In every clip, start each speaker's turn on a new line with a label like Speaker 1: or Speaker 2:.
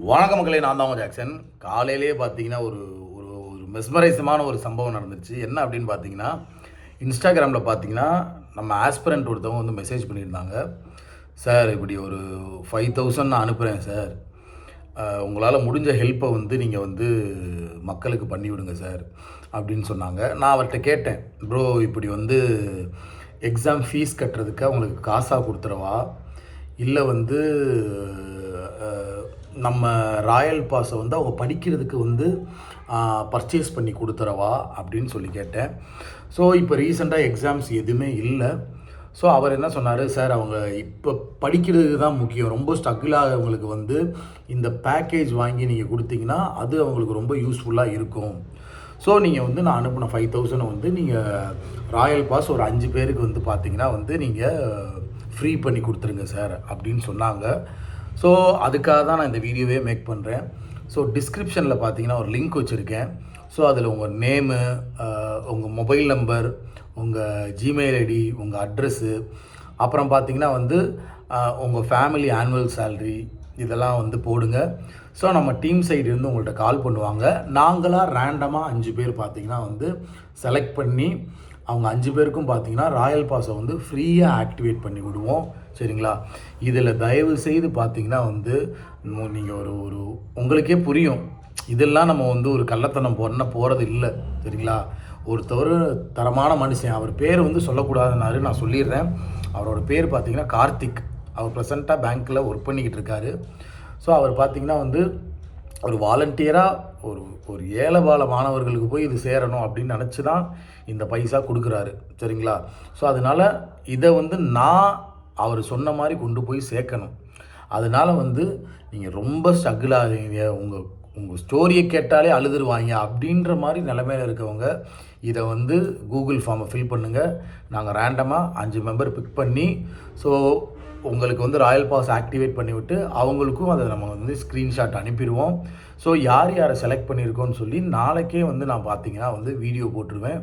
Speaker 1: வணக்க மக்களே, நான் தான் ஜாக்சன். காலையிலேயே பார்த்தீங்கன்னா ஒரு ஒரு ஒரு மெஸ்மரைசமான ஒரு சம்பவம் நடந்துச்சு. என்ன அப்படின்னு பார்த்தீங்கன்னா, இன்ஸ்டாகிராமில் பார்த்தீங்கன்னா நம்ம ஆஸ்பிரண்ட் ஒருத்தவங்க வந்து மெசேஜ் பண்ணியிருந்தாங்க. சார், இப்படி ஒரு 5000 நான் அனுப்புகிறேன் சார். உங்களால் முடிஞ்ச ஹெல்ப்பை வந்து நீங்கள் வந்து மக்களுக்கு பண்ணிவிடுங்க சார் அப்படின்னு சொன்னாங்க. நான் அவர்கிட்ட கேட்டேன், ப்ரோ இப்படி வந்து எக்ஸாம் ஃபீஸ் கட்டுறதுக்கு அவங்களுக்கு காசாக கொடுத்துறவா, இல்லை வந்து நம்ம ராயல் பாஸை வந்து அவங்க படிக்கிறதுக்கு வந்து பர்ச்சேஸ் பண்ணி கொடுத்துறவா அப்படின்னு சொல்லி கேட்டேன். ஸோ இப்போ ரீசெண்டாக எக்ஸாம்ஸ் எதுவுமே இல்லை. ஸோ அவர் என்ன சொன்னார், சார் அவங்க இப்போ படிக்கிறதுக்கு தான் முக்கியம், ரொம்ப ஸ்ட்ரகிள் ஆகிறவங்களுக்கு வந்து இந்த பேக்கேஜ் வாங்கி நீங்கள் கொடுத்தீங்கன்னா அது அவங்களுக்கு ரொம்ப யூஸ்ஃபுல்லாக இருக்கும். ஸோ நீங்கள் வந்து நான் அனுப்பின 5000 வந்து நீங்கள் ராயல் பாஸ் ஒரு 5 பேருக்கு வந்து பார்த்தீங்கன்னா வந்து நீங்கள் ஃப்ரீ பண்ணி கொடுத்துருங்க சார் அப்படின்னு சொன்னாங்க. ஸோ அதுக்காக தான் நான் இந்த வீடியோவே மேக் பண்ணுறேன். ஸோ டிஸ்கிரிப்ஷனில் பார்த்தீங்கன்னா ஒரு லிங்க் வச்சுருக்கேன். ஸோ அதில் உங்கள் நேமு, உங்கள் மொபைல் நம்பர், உங்கள் ஜிமெயில் ஐடி, உங்கள் அட்ரெஸ்ஸு, அப்புறம் பார்த்தீங்கன்னா வந்து உங்கள் ஃபேமிலி ஆனுவல் சேல்ரி இதெல்லாம் வந்து போடுங்க. ஸோ நம்ம டீம் சைட்லேருந்து உங்கள்கிட்ட கால் பண்ணுவாங்க. நாங்களாக ரேண்டமாக 5 பேர் பார்த்தீங்கன்னா வந்து செலக்ட் பண்ணி அவங்க 5 பேருக்கும் பார்த்தீங்கன்னா ராயல் பாஸை வந்து ஃப்ரீயாக ஆக்டிவேட் பண்ணி விடுவோம். சரிங்களா? இதில் தயவு செய்து பார்த்தீங்கன்னா வந்து நீங்கள் ஒரு ஒரு உங்களுக்கே புரியும், இதெல்லாம் நம்ம வந்து ஒரு கள்ளத்தனம் போகிறது இல்லை. சரிங்களா? ஒருத்தவர் தரமான மனுஷன், அவர் பேர் வந்து சொல்லக்கூடாதுன்னாரு, நான் சொல்லிடுறேன். அவரோட பேர் பார்த்தீங்கன்னா கார்த்திக். அவர் ப்ரெசண்ட்டாக பேங்க்கில் ஒர்க் பண்ணிக்கிட்டு இருக்காரு. ஸோ அவர் பார்த்தீங்கன்னா வந்து ஒரு வாலண்டியராக ஒரு ஒரு ஏழை பால மாணவர்களுக்கு போய் இது சேரணும் அப்படின்னு நினச்சி தான் இந்த பைசா கொடுக்குறாரு. சரிங்களா? ஸோ அதனால் இதை வந்து நான் அவர் சொன்ன மாதிரி கொண்டு போய் சேர்க்கணும். அதனால் வந்து நீங்கள் ரொம்ப ஸ்ட்ரகிள் ஆகிறீங்க, உங்கள் ஸ்டோரியை கேட்டாலே அழுதுருவாங்க அப்படின்ற மாதிரி நிலைமையில் இருக்கவங்க இதை வந்து கூகுள் ஃபார்மை ஃபில் பண்ணுங்கள். நாங்கள் ரேண்டமாக 5 மெம்பர் பிக் பண்ணி ஸோ உங்களுக்கு வந்து ராயல் பாஸ் ஆக்டிவேட் பண்ணிவிட்டு அவங்களுக்கும் அதை நம்ம வந்து ஸ்க்ரீன்ஷாட் அனுப்பிடுவோம். ஸோ யார் யாரை செலக்ட் பண்ணியிருக்கோன்னு சொல்லி நாளைக்கே வந்து நான் பார்த்தீங்கன்னா வந்து வீடியோ போட்டுருவேன்.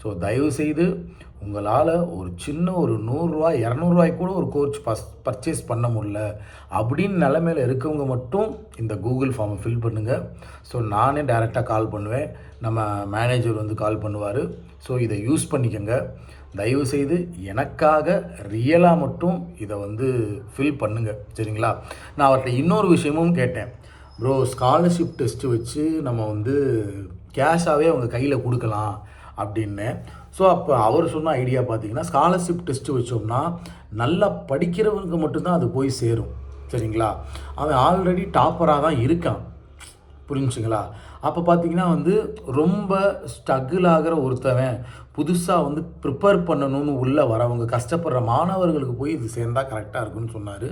Speaker 1: ஸோ தயவுசெய்து உங்களால் ஒரு சின்ன ஒரு 100 200 கூட ஒரு கோர்ஸ் பர்ச்சேஸ் பண்ண முடியல அப்படின்னு நிலைமையில் இருக்கவங்க மட்டும் இந்த கூகுள் ஃபார்மை ஃபில் பண்ணுங்கள். ஸோ நானே டைரெக்டாக கால் பண்ணுவேன், நம்ம மேனேஜர் வந்து கால் பண்ணுவார். ஸோ இதை யூஸ் பண்ணிக்கோங்க. தயவுசெய்து எனக்காக ரியலாக மட்டும் இதை வந்து ஃபில் பண்ணுங்கள். சரிங்களா? நான் அவர்கிட்ட இன்னொரு விஷயமும் கேட்டேன், ப்ரோ ஸ்காலர்ஷிப் டெஸ்ட்டு வச்சு நம்ம வந்து கேஷாகவே அவங்க கையில் கொடுக்கலாம் அப்படின்னு. ஸோ அப்போ அவர் சொன்ன ஐடியா பார்த்தீங்கன்னா, ஸ்காலர்ஷிப் டெஸ்ட்டு வச்சோம்னா நல்லா படிக்கிறவனுக்கு மட்டும்தான் அது போய் சேரும். சரிங்களா? அவன் ஆல்ரெடி டாப்பராக தான் இருக்கான். புரிஞ்சுங்களா? அப்போ பார்த்தீங்கன்னா வந்து ரொம்ப ஸ்ட்ரகிள் ஆகிற ஒருத்தவன் புதுசாக வந்து ப்ரிப்பேர் பண்ணணும்னு உள்ளே வரவங்க கஷ்டப்படுற மாணவர்களுக்கு போய் இது சேர்ந்தால் கரெக்டாக இருக்குன்னு சொன்னார்.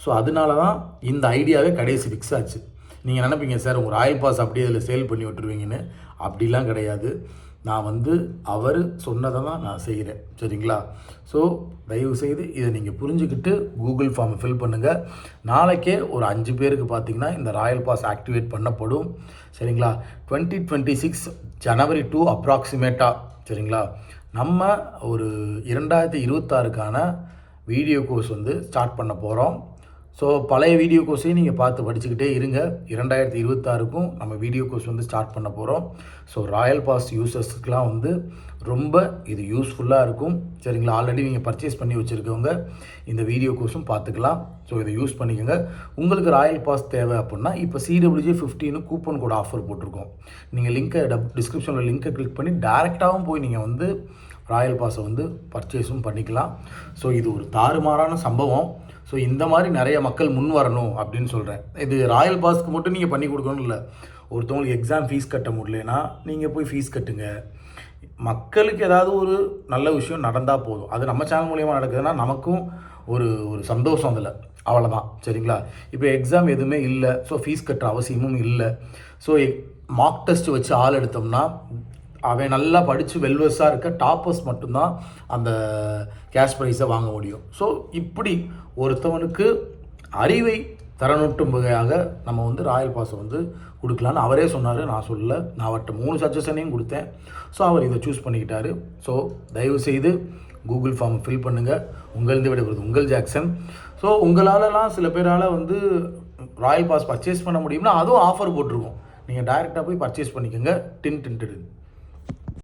Speaker 1: ஸோ அதனால தான் இந்த ஐடியாவே கடைசி ஃபிக்ஸ் ஆச்சு. நீங்கள் நினைப்பீங்க சார் உங்கள் ராயல் பாஸ் அப்படியே இதில் சேல் பண்ணி விட்டுருவீங்கன்னு. அப்படிலாம் கிடையாது. நான் வந்து அவர் சொன்னதை தான் நான் செய்கிறேன். சரிங்களா? ஸோ தயவுசெய்து இதை நீங்கள் புரிஞ்சுக்கிட்டு கூகுள் ஃபார்மை ஃபில் பண்ணுங்கள். நாளைக்கே ஒரு 5 பேருக்கு பார்த்தீங்கன்னா இந்த ராயல் பாஸ் ஆக்டிவேட் பண்ணப்படும். சரிங்களா? 2026 ஜனவரி 2 அப்ராக்சிமேட்டாக. சரிங்களா? நம்ம ஒரு 2026க்கான வீடியோ கோர்ஸ் வந்து ஸ்டார்ட் பண்ண போகிறோம். ஸோ பழைய வீடியோ கோர்ஸையும் நீங்கள் பார்த்து படிச்சுக்கிட்டே இருங்க. 2026க்கும் நம்ம வீடியோ கோர்ஸ் வந்து ஸ்டார்ட் பண்ண போகிறோம். ஸோ ராயல் பாஸ் யூசர்ஸுக்கெலாம் வந்து ரொம்ப இது யூஸ்ஃபுல்லாக இருக்கும். சரிங்களா? ஆல்ரெடி நீங்கள் பர்ச்சேஸ் பண்ணி வச்சுருக்கவங்க இந்த வீடியோ கோர்ஸும் பார்த்துக்கலாம். ஸோ இதை யூஸ் பண்ணிக்கோங்க. உங்களுக்கு ராயல் பாஸ் தேவை அப்படின்னா இப்போ CWJ15 கூப்பன் கோட் ஆஃபர் போட்டிருக்கோம். நீங்கள் லிங்க்கை டிஸ்கிரிப்ஷனில் லிங்க்கை கிளிக் பண்ணி டேரெக்டாகவும் போய் நீங்கள் வந்து ராயல் பாஸை வந்து பர்ச்சேஸும் பண்ணிக்கலாம். ஸோ இது ஒரு தாறுமாறான சம்பவம். ஸோ இந்த மாதிரி நிறைய மக்கள் முன் வரணும் அப்படின்னு சொல்கிறேன். இது ராயல் பாஸ்க்கு மட்டும் நீங்கள் பண்ணி கொடுக்கணும் இல்லை, ஒருத்தவங்களுக்கு எக்ஸாம் ஃபீஸ் கட்ட முடியலன்னா நீங்கள் போய் ஃபீஸ் கட்டுங்க. மக்களுக்கு ஏதாவது ஒரு நல்ல விஷயம் நடந்தால் போதும். அது நம்ம சேனல் மூலியமாக நடக்குதுன்னா நமக்கும் ஒரு ஒரு சந்தோஷம் அதில். அவ்வளோதான். சரிங்களா? இப்போ எக்ஸாம் எதுவுமே இல்லை, ஸோ ஃபீஸ் கட்டுற அவசியமும் இல்லை. ஸோ மார்க் டெஸ்ட் வச்சு ஆள் எடுத்தோம்னா அவன் நல்லா படித்து வெல்வெஸ்ஸாக இருக்க டாப்பர்ஸ் மட்டும்தான் அந்த கேஷ் ப்ரைஸை வாங்க முடியும். ஸோ இப்படி ஒருத்தவனுக்கு அறிவை தரநூட்டும் வகையாக நம்ம வந்து ராயல் பாஸை வந்து கொடுக்கலான்னு அவரே சொன்னார், நான் சொல்லலை. நான் அவர்கிட்ட 3 சஜஷனையும் கொடுத்தேன். ஸோ அவர் இதை சூஸ் பண்ணிக்கிட்டாரு. ஸோ தயவுசெய்து கூகுள் ஃபார்ம் ஃபில் பண்ணுங்கள். உங்களிருந்து விடைபெறுவது உங்கள் ஜாக்சன். ஸோ உங்களாலலாம் சில பேரால் வந்து ராயல் பாஸ் பர்ச்சேஸ் பண்ண முடியும்னா அதுவும் ஆஃபர் போட்டிருக்கோம். நீங்கள் டைரெக்டாக போய் பர்ச்சேஸ் பண்ணிக்கோங்க. டின்டென்டட்.